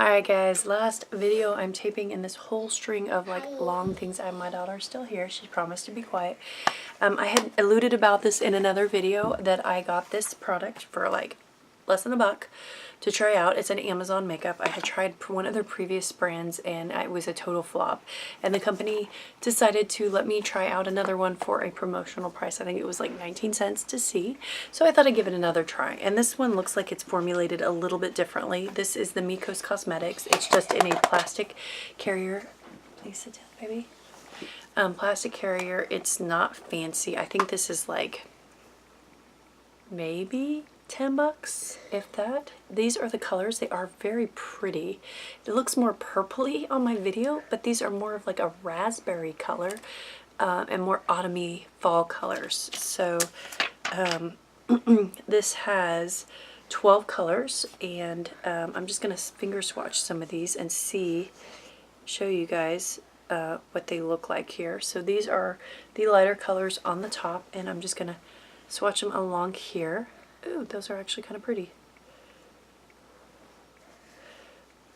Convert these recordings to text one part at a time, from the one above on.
Alright guys, last video I'm taping in this whole string of like long things. My daughter's still here. She promised to be quiet. I had alluded about this in another video that I got this product for like less than $1 to try out. It's an Amazon makeup. I had tried one of their previous brands and it was a total flop. And the company decided to let me try out another one for a promotional price. I think it was like 19 cents to see. So I thought I'd give it another try. And this one looks like it's formulated a little bit differently. This is the Miko's Cosmetics. It's just in a plastic carrier. Please sit down, baby. Plastic carrier. It's not fancy. I think this is like maybe $10, if that. These are the colors. They are very pretty. It looks more purpley on my video, but these are more of like a raspberry color and more autumny fall colors. So this has 12 colors, and I'm just gonna finger swatch some of these and show you guys what they look like here. So these are the lighter colors on the top, and I'm just gonna swatch them along here. Ooh, those are actually kind of pretty.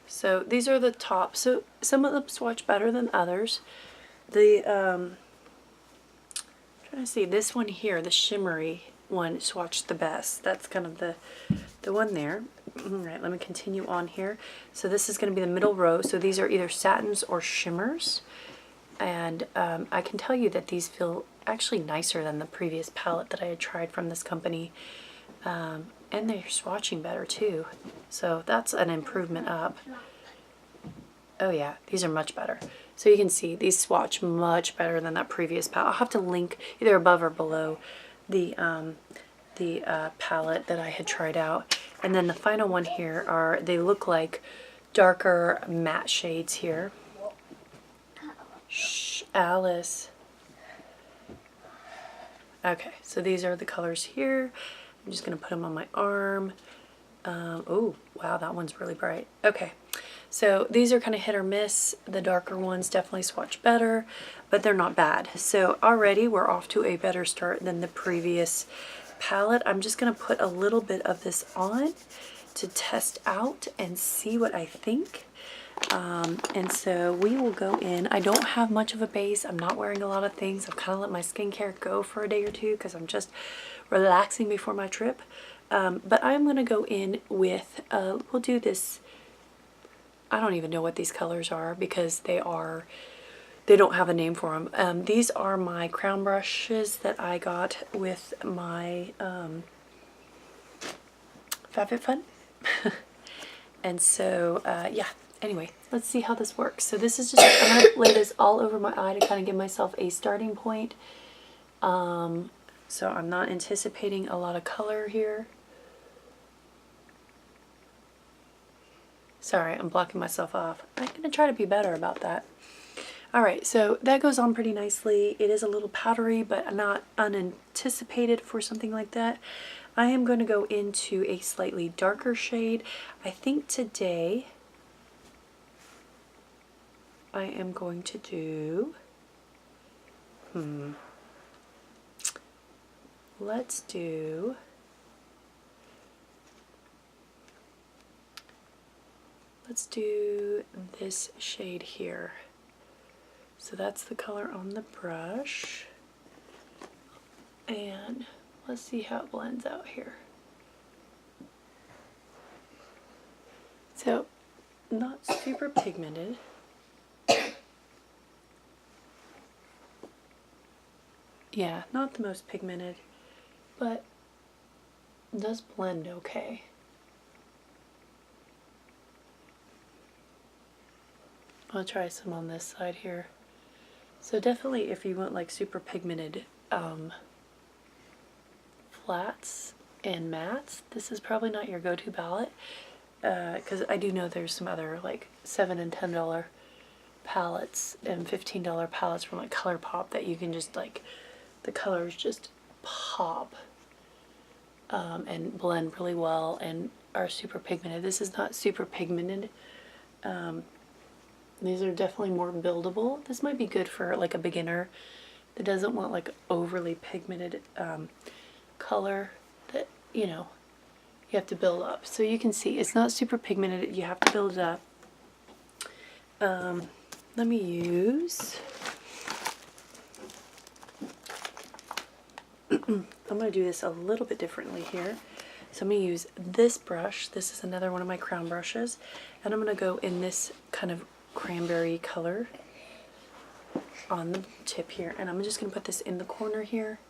So these are the top. So some of them swatch better than others. The trying to see, this one here, the shimmery one, swatched the best. That's kind of the one there. All right, let me continue on here. So this is going to be the middle row. So these are either satins or shimmers, and I can tell you that these feel actually nicer than the previous palette that I had tried from this company. And they're swatching better too, so that's an improvement up. Oh yeah, these are much better. So you can see these swatch much better than that previous palette. I'll have to link either above or below the palette that I had tried out. And then the final one here they look like darker matte shades here. Shh, Alice. Okay, so these are the colors here. I'm just going to put them on my arm. Oh, wow, that one's really bright. Okay, so these are kind of hit or miss. The darker ones definitely swatch better, but they're not bad. So already we're off to a better start than the previous palette. I'm just going to put a little bit of this on to test out and see what I think. And so we will go in. I don't have much of a base. I'm not wearing a lot of things. I've kind of let my skincare go for a day or two because I'm just relaxing before my trip. But I'm going to go in with, we'll do this, I don't even know what these colors are because they don't have a name for them. These are my crown brushes that I got with my FabFitFun. And so, yeah. Anyway, let's see how this works. So this is just, I'm going to lay this all over my eye to kind of give myself a starting point. So I'm not anticipating a lot of color here. Sorry, I'm blocking myself off. I'm going to try to be better about that. Alright, so that goes on pretty nicely. It is a little powdery, but not unanticipated for something like that. I am going to go into a slightly darker shade. I think today I am going to do, let's do this shade here. So that's the color on the brush, and let's see how it blends out here. So not super pigmented. Yeah, not the most pigmented, but does blend okay. I'll try some on this side here. So definitely if you want like super pigmented flats and mattes, this is probably not your go-to palette, because I do know there's some other like $7 and $10 palettes and $15 palettes from like ColourPop that you can just like, the colors just pop and blend really well and are super pigmented. This is not super pigmented. These are definitely more buildable. This might be good for like a beginner that doesn't want like overly pigmented color that, you know, you have to build up. So you can see it's not super pigmented. You have to build it up. Let me use, I'm going to do this a little bit differently here. So I'm going to use this brush. This is another one of my crown brushes. And I'm going to go in this kind of cranberry color on the tip here. And I'm just going to put this in the corner here.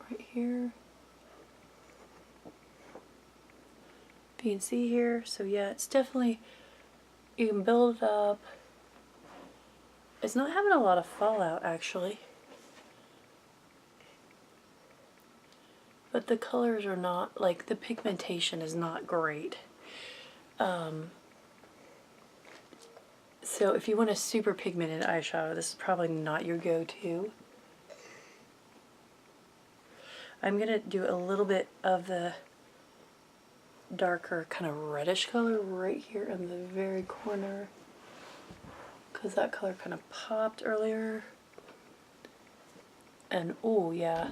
Right here. You can see here, so yeah, it's definitely, you can build it up. It's not having a lot of fallout actually, but the colors are not, like the pigmentation is not great. So if you want a super pigmented eyeshadow, this is probably not your go-to. I'm gonna do a little bit of the darker kind of reddish color right here in the very corner, because that color kind of popped earlier. And oh yeah,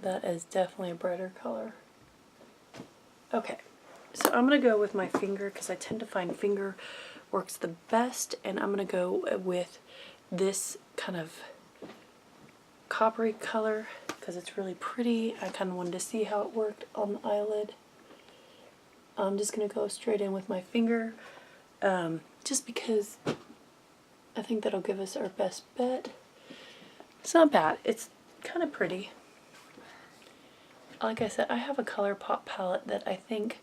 that is definitely a brighter color. Okay, so I'm gonna go with my finger because I tend to find finger works the best, and I'm gonna go with this kind of coppery color because it's really pretty. I kind of wanted to see how it worked on the eyelid. I'm just going to go straight in with my finger, just because I think that'll give us our best bet. It's not bad. It's kind of pretty. Like I said, I have a ColourPop palette that I think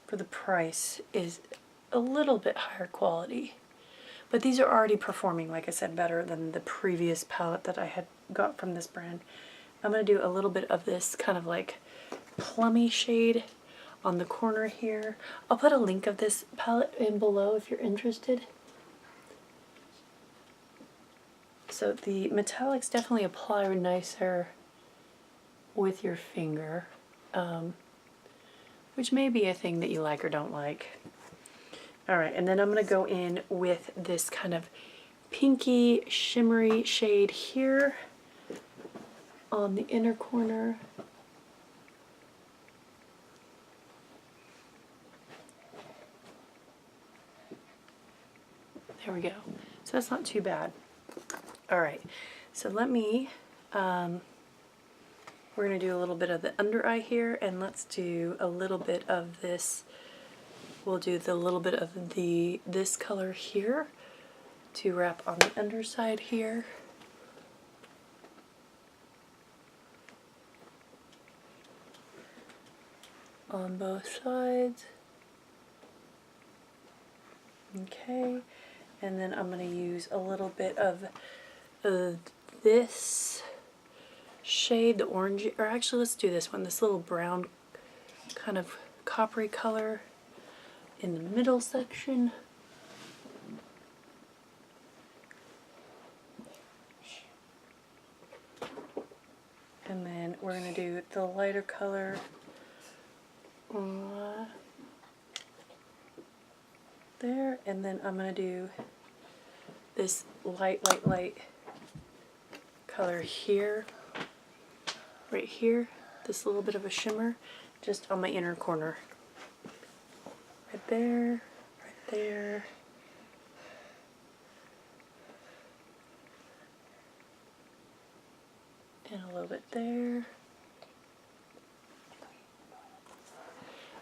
for the price is a little bit higher quality. But these are already performing, like I said, better than the previous palette that I had got from this brand. I'm going to do a little bit of this kind of like plummy shade on the corner here. I'll put a link of this palette in below if you're interested. So the metallics definitely apply nicer with your finger, which may be a thing that you like or don't like. Alright, and then I'm going to go in with this kind of pinky shimmery shade here on the inner corner. There we go. So that's not too bad. Alright, so let me, we're going to do a little bit of the under eye here, and let's do a little bit of this. We'll do the little bit of this color here to wrap on the underside here. On both sides. Okay, and then I'm going to use a little bit of this shade, the orange, or actually let's do this one, this little brown kind of coppery color in the middle section. And then we're going to do the lighter color there, and then I'm going to do this light color here, right here, this little bit of a shimmer just on my inner corner. Right there, right there. And a little bit there.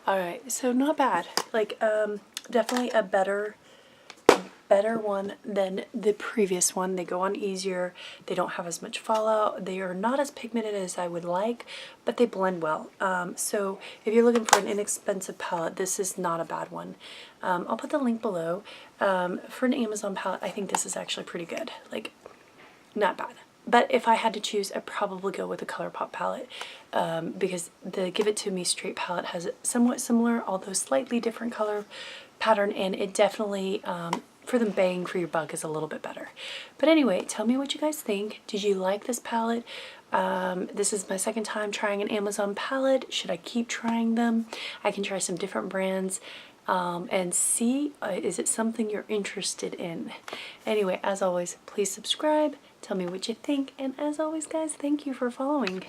Alright, so not bad. Like, definitely a better one than the previous one. They go on easier. They don't have as much fallout. They are not as pigmented as I would like, but they blend well. So if you're looking for an inexpensive palette, this is not a bad one. I'll put the link below. For an Amazon palette, I think this is actually pretty good. Like, not bad. But if I had to choose, I'd probably go with the ColourPop palette, because the Give It To Me Straight palette has somewhat similar, although slightly different color pattern, and it definitely, for the bang for your buck, is a little bit better. But anyway, tell me what you guys think. Did you like this palette? This is my second time trying an Amazon palette. Should I keep trying them? I can try some different brands. And see, is it something you're interested in? Anyway, as always, please subscribe, tell me what you think, and as always guys, thank you for following.